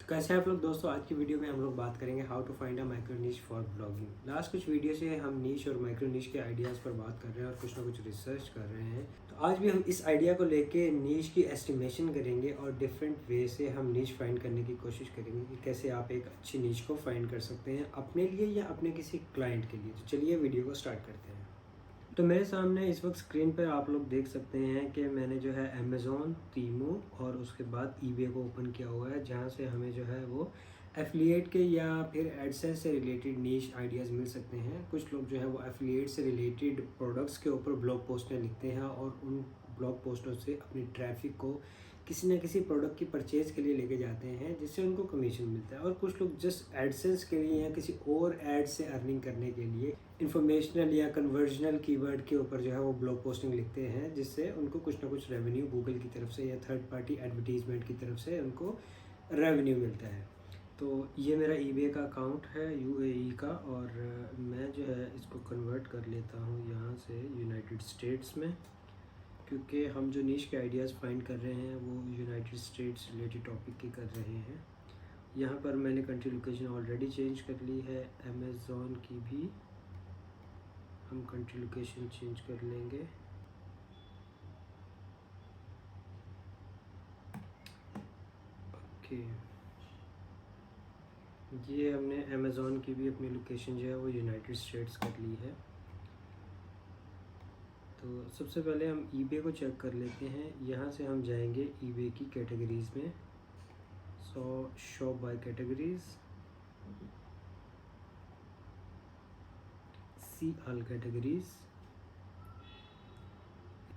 तो कैसे हैं आप लोग दोस्तों। आज की वीडियो में हम लोग बात करेंगे how to find a micro niche for blogging. Last कुछ वीडियो से हम नीश और माइक्रो नीश के आइडियाज़ पर बात कर रहे हैं और कुछ ना कुछ रिसर्च कर रहे हैं। तो आज भी हम इस आइडिया को लेके नीश की एस्टिमेशन करेंगे और डिफरेंट वे से हम नीश फाइंड करने की कोशिश करेंगे कि कैसे आप एक अच्छी नीश को फाइंड कर सकते हैं अपने लिए या अपने किसी क्लाइंट के लिए। तो चलिए वीडियो को स्टार्ट करते हैं। तो मेरे सामने इस वक्त स्क्रीन पर आप लोग देख सकते हैं कि मैंने जो है अमेज़ॉन, टीमू और उसके बाद ईबे को ओपन किया हुआ है, जहां से हमें जो है वो एफिलिएट के या फिर एडसेंस से रिलेटेड नीश आइडियाज़ मिल सकते हैं। कुछ लोग जो है वो एफिलिएट से रिलेटेड प्रोडक्ट्स के ऊपर ब्लॉग पोस्टें लिखते हैं और उन ब्लॉग पोस्टों से अपनी ट्रैफिक को किसी न किसी प्रोडक्ट की परचेज के लिए लेके जाते हैं, जिससे उनको कमीशन मिलता है। और कुछ लोग जस्ट एडसेंस के लिए या किसी और एड से अर्निंग करने के लिए इंफॉर्मेशनल या कन्वर्जनल कीवर्ड के ऊपर जो है वो ब्लॉग पोस्टिंग लिखते हैं, जिससे उनको कुछ ना कुछ रेवेन्यू गूगल की तरफ से या थर्ड पार्टी एडवर्टीजमेंट की तरफ से उनको रेवेन्यू मिलता है। तो ये मेरा ईबे का अकाउंट है यूएई का, और मैं जो है इसको कन्वर्ट कर लेता हूँ यहाँ से यूनाइटेड स्टेट्स में, क्योंकि हम जो नीश के आइडियाज़ फाइंड कर रहे हैं वो यूनाइटेड स्टेट्स रिलेटेड टॉपिक की कर रहे हैं। यहाँ पर मैंने कंट्री लोकेशन ऑलरेडी चेंज कर ली है। अमेज़ॉन की भी हम कंट्री लोकेशन चेंज कर लेंगे। ओके, ये हमने अमेज़ॉन की भी अपनी लोकेशन जो है वो यूनाइटेड स्टेट्स कर ली है। तो सबसे पहले हम ईबे को चेक कर लेते हैं। यहाँ से हम जाएंगे ईबे की कैटेगरीज़ में। Shop bye categories, see all categories.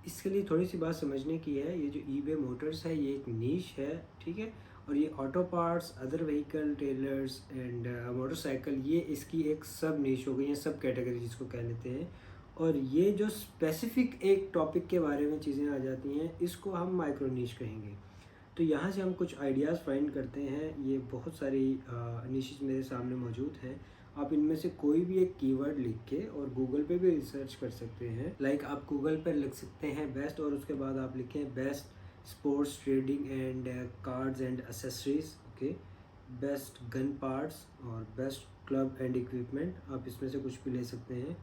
इसके लिए थोड़ी सी बात समझने की है। ये जो ईबे मोटर्स है ये एक नीश है, ठीक है। और ये auto parts, other vehicle, trailers and motorcycle, ये इसकी एक सब नीश हो गई है, सब कैटेगरी जिसको कह लेते हैं। और ये जो स्पेसिफिक एक टॉपिक के बारे में चीज़ें आ जाती हैं, इसको हम माइक्रो नीश कहेंगे। तो यहाँ से हम कुछ आइडियाज़ फाइंड करते हैं। ये बहुत सारी निशेस मेरे सामने मौजूद हैं। आप इनमें से कोई भी एक कीवर्ड लिख के और गूगल पे भी रिसर्च कर सकते हैं। लाइक आप गूगल पर लिख सकते हैं बेस्ट, और उसके बाद आप लिखें best sports trading and cards and accessories, okay, best gun parts और बेस्ट क्लब एंड इक्विपमेंट। आप इसमें से कुछ भी ले सकते हैं।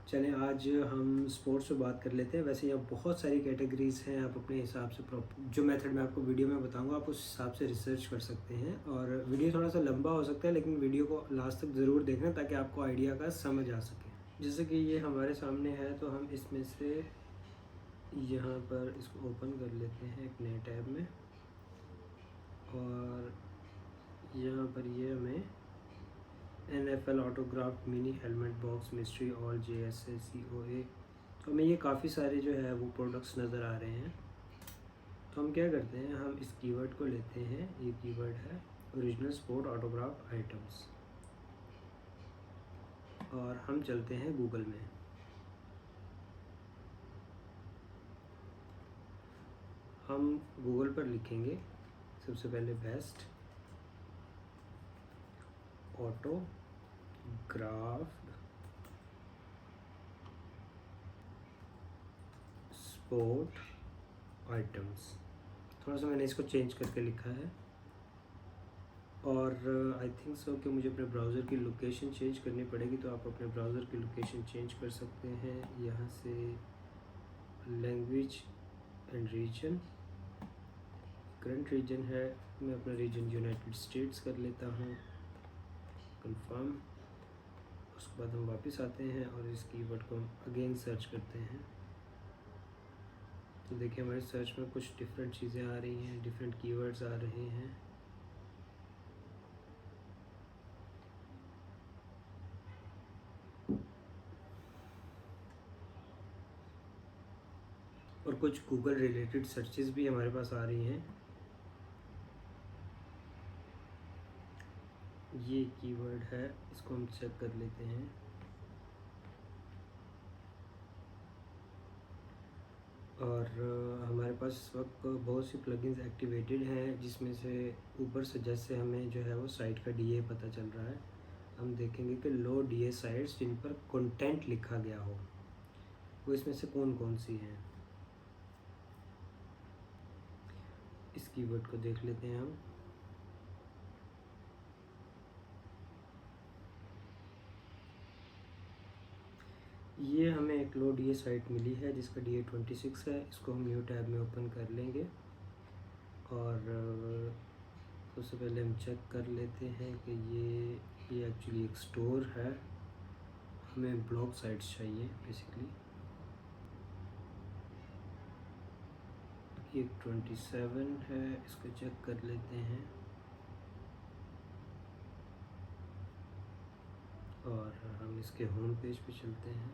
चलें आज हम स्पोर्ट्स पे बात कर लेते हैं। वैसे यहाँ बहुत सारी कैटेगरीज हैं, आप अपने हिसाब से जो मेथड मैं आपको वीडियो में बताऊंगा आप उस हिसाब से रिसर्च कर सकते हैं। और वीडियो थोड़ा सा लंबा हो सकता है, लेकिन वीडियो को लास्ट तक ज़रूर देखना ताकि आपको आइडिया का समझ आ सके। जैसे कि ये हमारे सामने है, तो हम इसमें से यहाँ पर इसको ओपन कर लेते हैं एक नए टैब में, और यहाँ पर ये हमें NFL autograph mini helmet box mystery all JSA COA, तो हमें ये काफ़ी सारे जो है वो प्रोडक्ट्स नज़र आ रहे हैं। तो हम क्या करते हैं, हम इस कीवर्ड को लेते हैं। ये कीवर्ड है ओरिजिनल स्पोर्ट ऑटोग्राफ आइटम्स, और हम चलते हैं गूगल में। हम गूगल पर लिखेंगे सबसे पहले बेस्ट ऑटोग्राफ्ड स्पोर्ट आइटम्स। थोड़ा सा मैंने इसको चेंज करके लिखा है, और आई थिंक सो कि मुझे अपने ब्राउज़र की लोकेशन चेंज करनी पड़ेगी। तो आप अपने ब्राउज़र की लोकेशन चेंज कर सकते हैं। यहाँ से language and region, current region है, मैं अपना रीजन यूनाइटेड स्टेट्स कर लेता हूँ, कंफर्म। उसके बाद हम वापस आते हैं और इस कीवर्ड को हम अगेन सर्च करते हैं। तो देखिए हमारे सर्च में कुछ डिफरेंट चीज़ें आ रही हैं, डिफरेंट कीवर्ड्स आ रहे हैं। और कुछ गूगल रिलेटेड सर्चेस भी हमारे पास आ रही हैं। ये कीवर्ड है, इसको हम चेक कर लेते हैं। और हमारे पास इस वक्त बहुत सी प्लगइन्स एक्टिवेटेड हैं, जिसमें से ऊपर से जैसे हमें जो है वो साइट का DA पता चल रहा है। हम देखेंगे कि लो DA साइट्स जिन पर कंटेंट लिखा गया हो, वो इसमें से कौन कौन सी हैं। इस कीवर्ड को देख लेते हैं हम। ये हमें एक लो डी साइट मिली है जिसका DA26 है। इसको हम न्यू टैब में ओपन कर लेंगे और सबसे पहले हम चेक कर लेते हैं कि ये एक्चुअली एक स्टोर है। हमें ब्लॉग साइट्स चाहिए बेसिकली। ये 27 है, इसको चेक कर लेते हैं और हम इसके होम पेज पे चलते हैं।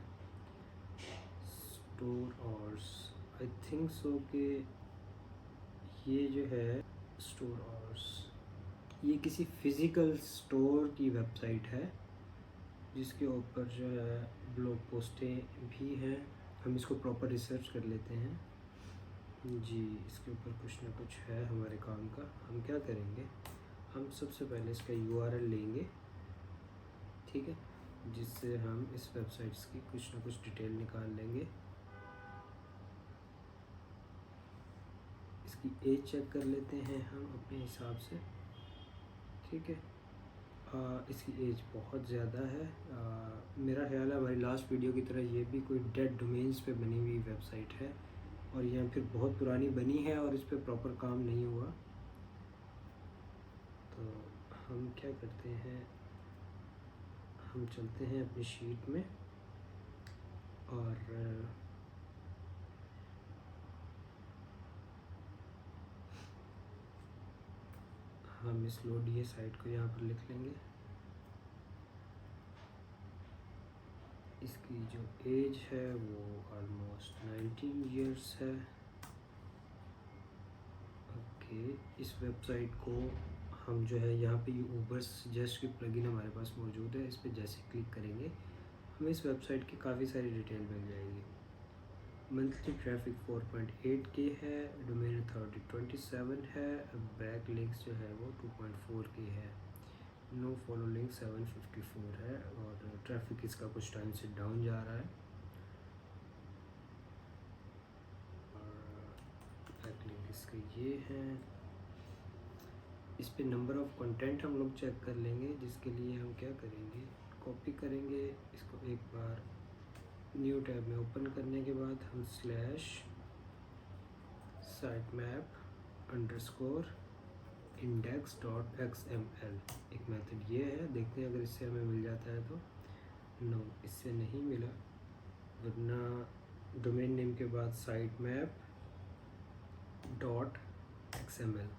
स्टोर और आई थिंक सो कि ये जो है स्टोर और ये किसी फिज़िकल स्टोर की वेबसाइट है जिसके ऊपर जो है ब्लॉग पोस्टें भी हैं। हम इसको प्रॉपर रिसर्च कर लेते हैं जी। इसके ऊपर कुछ ना कुछ है हमारे काम का। हम क्या करेंगे, हम सबसे पहले इसका URL लेंगे, ठीक है, जिससे हम इस वेबसाइट्स की कुछ ना कुछ डिटेल निकाल लेंगे। इसकी एज चेक कर लेते हैं हम अपने हिसाब से, ठीक है। इसकी एज बहुत ज़्यादा है। मेरा ख्याल है हमारी लास्ट वीडियो की तरह ये भी कोई डेड डोमेन्स पे बनी हुई वेबसाइट है और यह फिर बहुत पुरानी बनी है और इस पर प्रॉपर काम नहीं हुआ। तो हम क्या करते हैं, हम चलते हैं अपनी शीट में और हम इस लो डी साइट को यहाँ पर लिख लेंगे। इसकी जो एज है वो ऑलमोस्ट 19 ईयर्स है। ओके, इस वेबसाइट को हम जो है यहाँ पे ये ऊबर सजेस्ट की प्लगइन हमारे पास मौजूद है। इस पर जैसे क्लिक करेंगे हमें इस वेबसाइट की काफ़ी सारी डिटेल मिल जाएगी। मंथली ट्रैफिक 4.8K है, डोमेन अथॉरिटी 27 है, बैक लिंक्स जो है वो 2.4K है, नो फॉलो लिंक 754 है और ट्रैफिक इसका कुछ टाइम से डाउन जा रहा है। और बैक लिंक इसके ये हैं। इस पे नंबर ऑफ़ कंटेंट हम लोग चेक कर लेंगे, जिसके लिए हम क्या करेंगे, कॉपी करेंगे इसको एक बार न्यू टैब में ओपन करने के बाद हम /sitemap_index.xml एक मेथड ये है। देखते हैं अगर इससे हमें मिल जाता है तो। नो, इससे नहीं मिला, वरना डोमेन नेम के बाद sitemap.xml,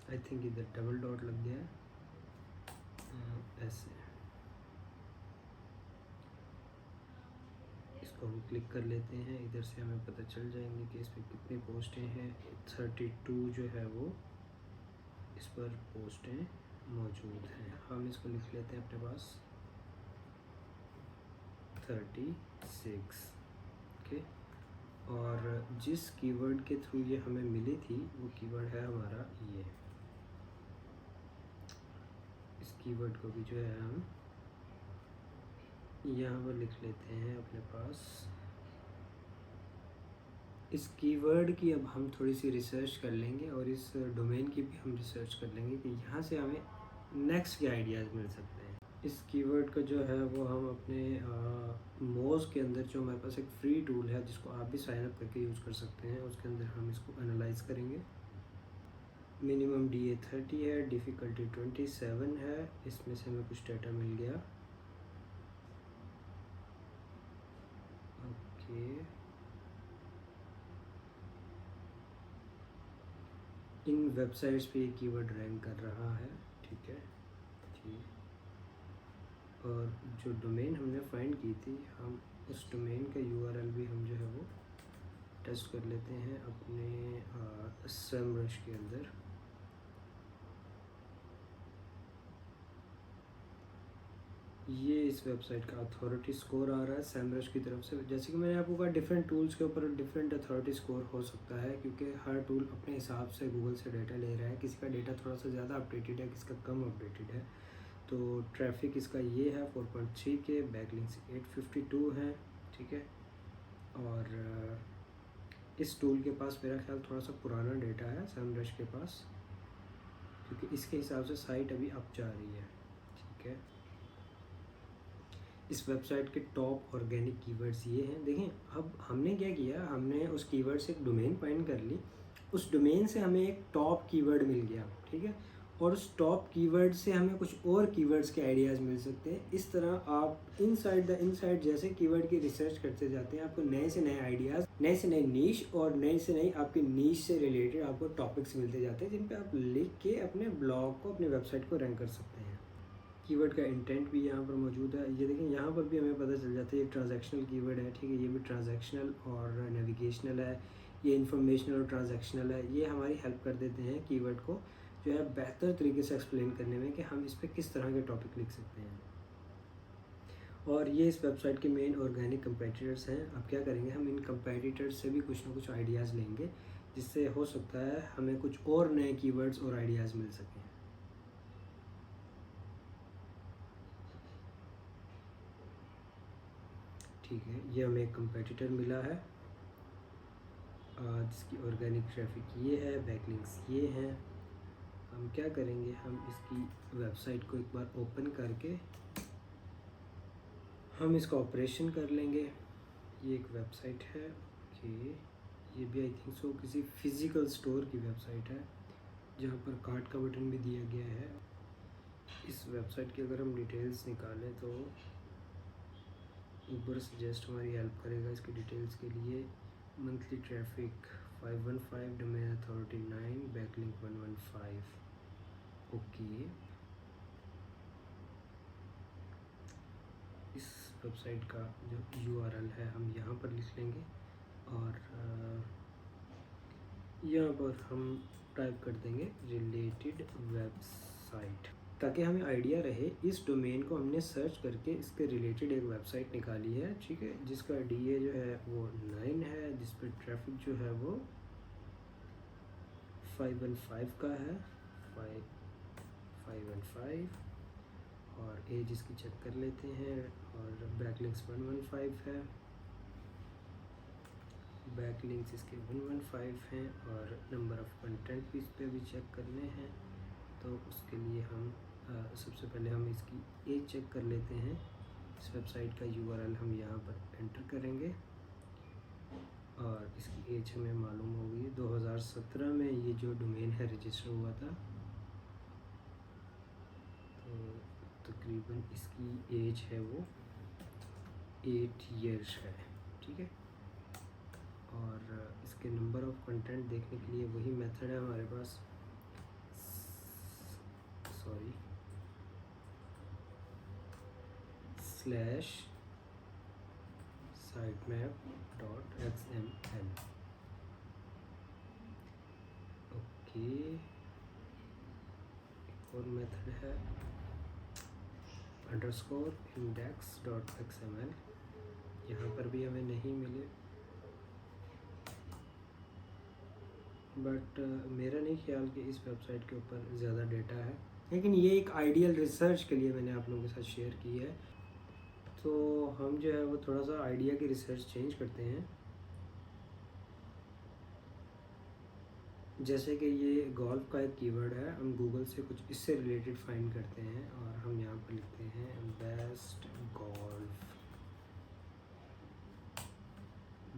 आई थिंक इधर डबल डॉट लग गया है। ऐसे इसको हम क्लिक कर लेते हैं। इधर से हमें पता चल जाएंगे कि इस पर कितनी पोस्टें हैं। 32 जो है वो इस पर पोस्टें मौजूद हैं। हम इसको लिख लेते हैं अपने पास 36, ओके। और जिस कीवर्ड के थ्रू ये हमें मिली थी वो कीवर्ड है हमारा ये। इस कीवर्ड को भी जो है हम यहाँ पर लिख लेते हैं अपने पास। इस कीवर्ड की अब हम थोड़ी सी रिसर्च कर लेंगे और इस डोमेन की भी हम रिसर्च कर लेंगे कि यहाँ से हमें नेक्स्ट क्या आइडियाज़ मिल सकते हैं। इस कीवर्ड का जो है वो हम अपने मोज के अंदर, जो हमारे पास एक फ्री टूल है जिसको आप भी साइन अप करके यूज़ कर सकते हैं, उसके अंदर हम इसको एनालाइज करेंगे। मिनिमम DA 30 है, डिफ़िकल्टी 27 है। इसमें से हमें कुछ डाटा मिल गया, ओके। इन वेबसाइट्स पे ये कीवर्ड रैंक कर रहा है, ठीक है जी। और जो डोमेन हमने फाइंड की थी, हम उस डोमेन का URL भी हम जो है वो टेस्ट कर लेते हैं अपने SEMrush के अंदर। ये इस वेबसाइट का अथॉरिटी स्कोर आ रहा है SEMrush की तरफ से। जैसे कि मैंने आपको कहा, डिफरेंट टूल्स के ऊपर डिफरेंट अथॉरिटी स्कोर हो सकता है, क्योंकि हर टूल अपने हिसाब से गूगल से डेटा ले रहा है। किसी का डेटा थोड़ा सा ज़्यादा अपडेटेड है, किसी का कम अपडेटेड है। तो ट्रैफिक इसका ये है 4.3K, बैकलिंक्स 852 हैं, ठीक है। और इस टूल के पास मेरा ख्याल थोड़ा सा पुराना डेटा है SEMrush के पास, क्योंकि इसके हिसाब से साइट अभी अप जा रही है, ठीक है। इस वेबसाइट के टॉप ऑर्गेनिक कीवर्ड्स ये हैं। देखें, अब हमने क्या किया, हमने उस कीवर्ड से एक डोमेन फाइंड कर ली, उस डोमेन से हमें एक टॉप कीवर्ड मिल गया, ठीक है, और उस टॉप कीवर्ड से हमें कुछ और कीवर्ड्स के आइडियाज़ मिल सकते हैं। इस तरह आप इनसाइड जैसे कीवर्ड की रिसर्च करते जाते हैं, आपको नए से नए आइडियाज़, नए से नए नीश और नए से नए आपके नीश से रिलेटेड आपको टॉपिक्स मिलते जाते हैं, जिन पे आप लिख के अपने ब्लॉग को, अपने वेबसाइट को रैंक कर सकते हैं। कीवर्ड का इंटेंट भी यहाँ पर मौजूद है। ये देखें, यहाँ पर भी हमें पता चल जाता है ये ट्रांजैक्शनल कीवर्ड है, ठीक है, ये भी ट्रांजैक्शनल और नेविगेशनल है, ये इंफॉर्मेशनल और ट्रांजैक्शनल है। ये हमारी हेल्प कर देते हैं कीवर्ड को जो है बेहतर तरीके से एक्सप्लेन करने में कि हम इस पर किस तरह के टॉपिक लिख सकते हैं। और ये इस वेबसाइट के मेन ऑर्गेनिक कंपेटिटर्स हैं। अब क्या करेंगे, हम इन कंपेटिटर्स से भी कुछ ना कुछ आइडियाज़ लेंगे, जिससे हो सकता है हमें कुछ और नए कीवर्ड्स और आइडियाज़ मिल सकें। ठीक है, ये हमें एक कंपेटिटर मिला है जिसकी ऑर्गेनिक ट्रैफिक ये है, बैकलिंक्स ये हैं। हम क्या करेंगे, हम इसकी वेबसाइट को एक बार ओपन करके हम इसका ऑपरेशन कर लेंगे। ये एक वेबसाइट है, ओके, ये भी आई थिंक सो किसी फिज़िकल स्टोर की वेबसाइट है, जहाँ पर कार्ड का बटन भी दिया गया है। इस वेबसाइट की अगर हम डिटेल्स निकालें तो ऊबर सजेस्ट हमारी हेल्प करेगा इसकी डिटेल्स के लिए। Monthly traffic 515, domain authority 9, backlink 115। Okay, इस वेबसाइट का जो URL है हम यहाँ पर लिख लेंगे और यहाँ पर हम टाइप कर देंगे रिलेटेड वेबसाइट, ताकि हमें आइडिया रहे इस डोमेन को हमने सर्च करके इसके रिलेटेड एक वेबसाइट निकाली है, ठीक है, जिसका DA जो है वो 9 है, जिस पर ट्रैफिक जो है वो 515 का है, 515, और एज इसकी चेक कर लेते हैं, और बैकलिंक्स 115 है, बैकलिंक्स इसके 115 हैं, और नंबर ऑफ़ कंटेंट भी इस पर भी चेक करने हैं। तो उसके लिए हम सबसे पहले हम इसकी एज चेक कर लेते हैं। इस वेबसाइट का URL हम यहाँ पर एंटर करेंगे और इसकी एज हमें मालूम होगी। 2017 में ये जो डोमेन है रजिस्टर हुआ था, तो तकरीबन इसकी एज है वो 8 ईयर्स है, ठीक है। और इसके नंबर ऑफ़ कंटेंट देखने के लिए वही मेथड है हमारे पास, सॉरी, /sitemap.xml। ओके, एक और मेथड है _index.xml, यहाँ पर भी हमें नहीं मिले, बट मेरा नहीं ख्याल कि इस वेबसाइट के ऊपर ज़्यादा डेटा है, लेकिन ये एक आइडियल रिसर्च के लिए मैंने आप लोगों के साथ शेयर की है। तो हम जो है वो थोड़ा सा आइडिया की रिसर्च चेंज करते हैं। जैसे कि ये गोल्फ का एक कीवर्ड है, हम गूगल से कुछ इससे रिलेटेड फाइंड करते हैं और हम यहाँ पर लिखते हैं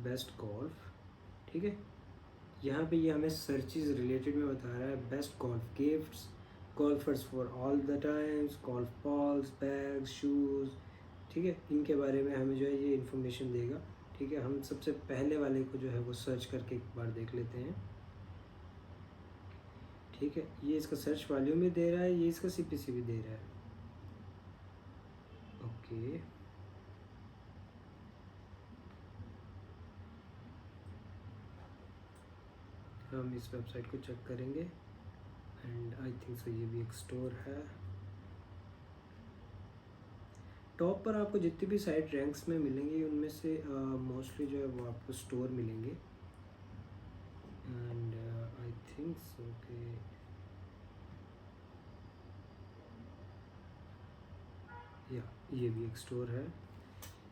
बेस्ट गोल्फ, ठीक है। यहाँ पे ये हमें सर्चेस रिलेटेड में बता रहा है, best golf gifts, golfer's for all the times, golf balls, bags, shoes, ठीक है, इनके बारे में हमें जो है ये इन्फॉर्मेशन देगा, ठीक है। हम सबसे पहले वाले को जो है वो सर्च करके एक बार देख लेते हैं, ठीक है। ये इसका सर्च वॉल्यूम भी दे रहा है, ये इसका CPC भी दे रहा है, ओके। हम इस वेबसाइट को चेक करेंगे एंड आई थिंक सो ये भी एक स्टोर है। टॉप पर आपको जितनी भी साइट रैंक्स में मिलेंगी उनमें से मोस्टली जो है वो आपको स्टोर मिलेंगे, एंड आई थिंक सो कि या ये भी एक स्टोर है।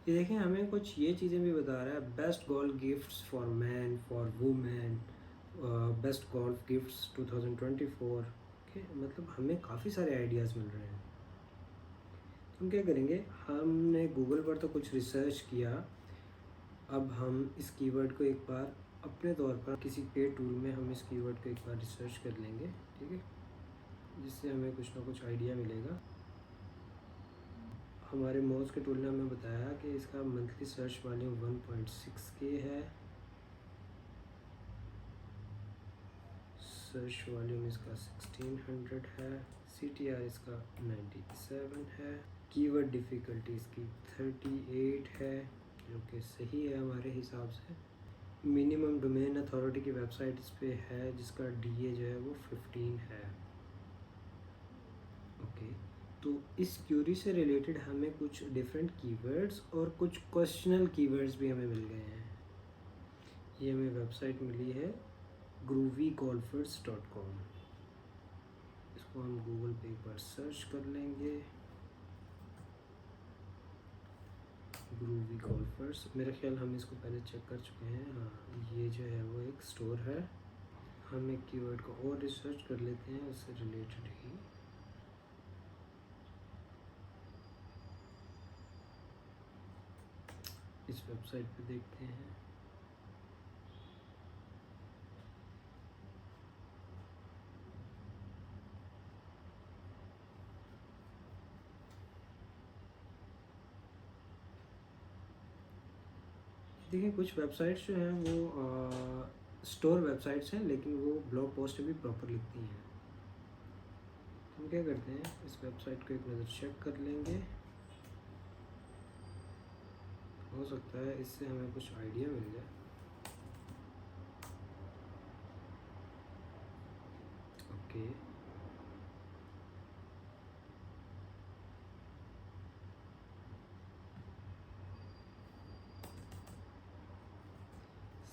ये देखें, हमें कुछ ये चीज़ें भी बता रहा है, best golf gifts for man, for women, best golf gifts 2024 के, मतलब हमें काफ़ी सारे आइडियाज़ मिल रहे हैं। हम क्या करेंगे, हमने गूगल पर तो कुछ रिसर्च किया, अब हम इस कीवर्ड को एक बार अपने तौर पर किसी पेड टूल में हम इस कीवर्ड को एक बार रिसर्च कर लेंगे, ठीक है, जिससे हमें कुछ ना कुछ आइडिया मिलेगा। हमारे मौज के टूल ने हमें बताया कि इसका मंथली सर्च वॉल्यूम 1.6K है, सर्च वॉल्यूम इसका 1600 है, CTR इसका 97 है, कीवर्ड डिफ़िकल्टी इसकी 38 है, जो कि सही है हमारे हिसाब से। मिनिमम डोमेन अथॉरिटी की वेबसाइट इस पे है जिसका DA जो है वो 15 है। ओके, तो इस क्यूरी से रिलेटेड हमें कुछ डिफरेंट कीवर्ड्स और कुछ क्वेश्चनल कीवर्ड्स भी हमें मिल गए हैं। ये हमें वेबसाइट मिली है groovygolfers.com। इसको हम गूगल पे एक बार सर्च कर लेंगे, ग्रूवी गोल्फर्स। मेरा ख्याल हम इसको पहले चेक कर चुके हैं। हाँ, ये जो है वो एक स्टोर है। हम एक कीवर्ड को और रिसर्च कर लेते हैं उससे रिलेटेड ही। इस वेबसाइट पे देखते हैं। देखिए, कुछ वेबसाइट्स जो हैं वो स्टोर वेबसाइट्स हैं, लेकिन वो ब्लॉग पोस्ट भी प्रॉपर लिखती हैं। हम क्या करते हैं, इस वेबसाइट को एक नज़र चेक कर लेंगे, हो सकता है इससे हमें कुछ आइडिया मिल जाए। Okay,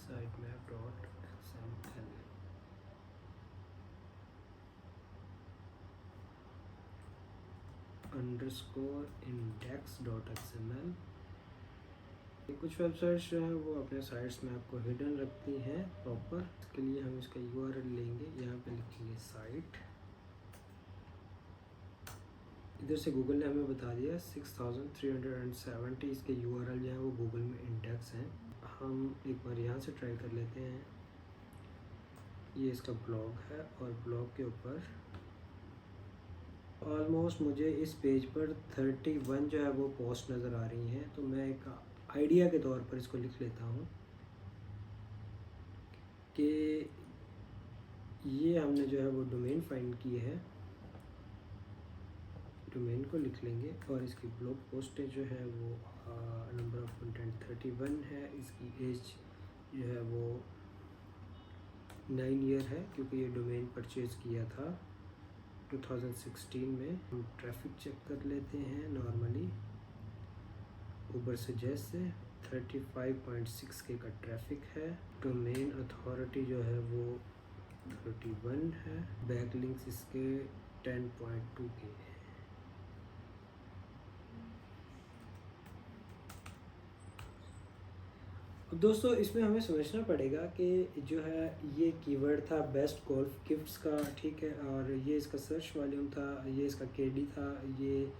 sitemap.xml _index.xml। कुछ वेबसाइट्स जो हैं वो अपने साइट्स में आपको हिडन रखती हैं प्रॉपर। इसके लिए हम इसका URL लेंगे, यहाँ पे लिखेंगे साइट। इधर से गूगल ने हमें बता दिया 6370 इसके URL जो हैं वो गूगल में इंडेक्स हैं। हम एक बार यहाँ से ट्राई कर लेते हैं। ये इसका ब्लॉग है और ब्लॉग के ऊपर ऑलमोस्ट मुझे इस पेज पर 31 जो है वो पोस्ट नज़र आ रही हैं। तो मैं एक आइडिया के तौर पर इसको लिख लेता हूँ कि ये हमने जो है वो डोमेन फाइंड की है। डोमेन को लिख लेंगे और इसकी ब्लॉग पोस्ट जो है वो नंबर ऑफ कंटेंट 31 है। इसकी एज जो है वो 9 ईयर है, क्योंकि ये डोमेन परचेज़ किया था 2016 में। हम ट्रैफिक चेक कर लेते हैं नॉर्मली ऊबर सजेस्ट से 35.6K का ट्रैफिक है। डोमेन अथॉरिटी जो है वो 31 है। बैकलिंक्स इसके 10.2K है। अब दोस्तों, इसमें हमें समझना पड़ेगा कि जो है ये कीवर्ड था बेस्ट गोल्फ गिफ्ट्स का, ठीक है, और ये इसका सर्च वॉल्यूम था, ये इसका KD था, ये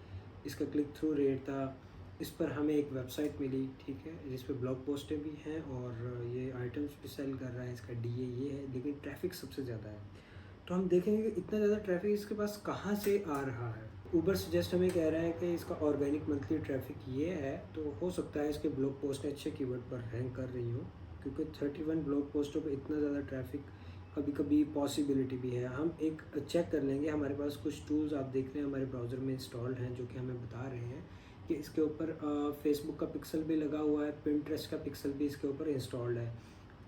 इसका क्लिक थ्रू रेट था। इस पर हमें एक वेबसाइट मिली, ठीक है, जिस पे ब्लॉग पोस्टें भी हैं और ये आइटम्स भी सेल कर रहा है। इसका DA ये है, लेकिन ट्रैफिक सबसे ज़्यादा है। तो हम देखेंगे कि इतना ज़्यादा ट्रैफिक इसके पास कहाँ से आ रहा है। ऊबर सजेस्ट हमें कह रहा है कि इसका ऑर्गेनिक मंथली ट्रैफिक ये है, तो हो सकता है इसके ब्लॉग पोस्टें अच्छे कीवर्ड पर रैंक कर रही हों, क्योंकि 31 ब्लॉग पोस्टों पे इतना ज़्यादा ट्रैफिक कभी कभी पॉसिबिलिटी भी है। हम एक चेक कर लेंगे। हमारे पास कुछ टूल्स आप देख रहे हैं हमारे ब्राउज़र में इंस्टॉल्ड हैं, जो कि हमें बता रहे हैं कि इसके ऊपर फेसबुक का पिक्सल भी लगा हुआ है, पिंटरेस्ट का पिक्सल भी इसके ऊपर इंस्टॉल्ड है,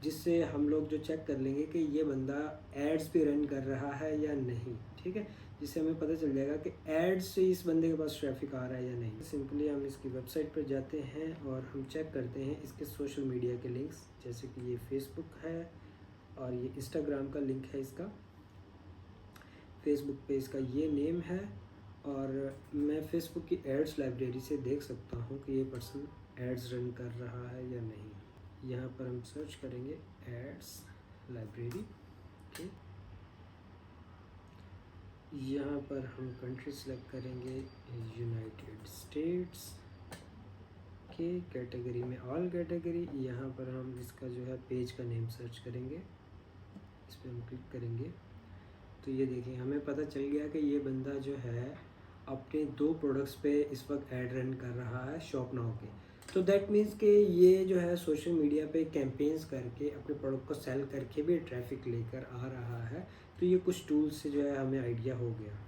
जिससे हम लोग जो चेक कर लेंगे कि ये बंदा एड्स पे रन कर रहा है या नहीं, ठीक है, जिससे हमें पता चल जाएगा कि एड्स से इस बंदे के पास ट्रैफिक आ रहा है या नहीं। सिंपली हम इसकी वेबसाइट पर जाते हैं और हम चेक करते हैं इसके सोशल मीडिया के लिंक्स, जैसे कि ये फेसबुक है और ये इंस्टाग्राम का लिंक है इसका। फेसबुक पे इसका ये नेम है और मैं फेसबुक की एड्स लाइब्रेरी से देख सकता हूँ कि ये पर्सन एड्स रन कर रहा है या नहीं। यहाँ पर हम सर्च करेंगे एड्स लाइब्रेरी, ठीक। यहाँ पर हम कंट्री सेलेक्ट करेंगे यूनाइटेड स्टेट्स के कैटेगरी में ऑल कैटेगरी। यहाँ पर हम इसका जो है पेज का नेम सर्च करेंगे, इस पर हम क्लिक करेंगे तो ये देखिए हमें पता चल गया कि ये बंदा जो है अपने 2 प्रोडक्ट्स पे इस वक्त ऐड रन कर रहा है शॉप नाउ के। तो दैट मीन्स कि ये जो है सोशल मीडिया पे कैंपेन्स करके अपने प्रोडक्ट को सेल करके भी ट्रैफिक लेकर आ रहा है। तो ये कुछ टूल्स से जो है हमें आइडिया हो गया।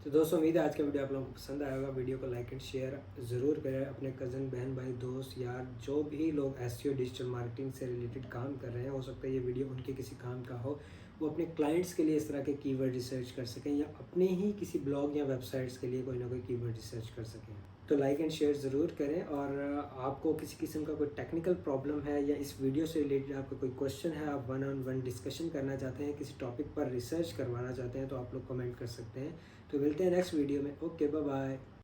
तो दोस्तों उम्मीद है आज का वीडियो आप लोगों को पसंद आया होगा। वीडियो को लाइक एंड शेयर ज़रूर करें अपने कज़न, बहन, भाई, दोस्त, यार, जो भी लोग एसईओ डिजिटल मार्केटिंग से रिलेटेड काम कर रहे हैं, हो सकता है ये वीडियो उनके किसी काम का हो, वो अपने क्लाइंट्स के लिए इस तरह के कीवर्ड रिसर्च कर सकें या अपने ही किसी ब्लॉग या वेबसाइट्स के लिए कोई ना कोई कीवर्ड रिसर्च कर सकें। तो लाइक एंड शेयर ज़रूर करें। और आपको किसी किस्म का कोई टेक्निकल प्रॉब्लम है या इस वीडियो से रिलेटेड आपका कोई क्वेश्चन है, आप 1-on-1 डिस्कशन करना चाहते हैं, किसी टॉपिक पर रिसर्च करवाना चाहते हैं, तो आप लोग कमेंट कर सकते हैं। तो मिलते हैं नेक्स्ट वीडियो में। Okay, bye bye.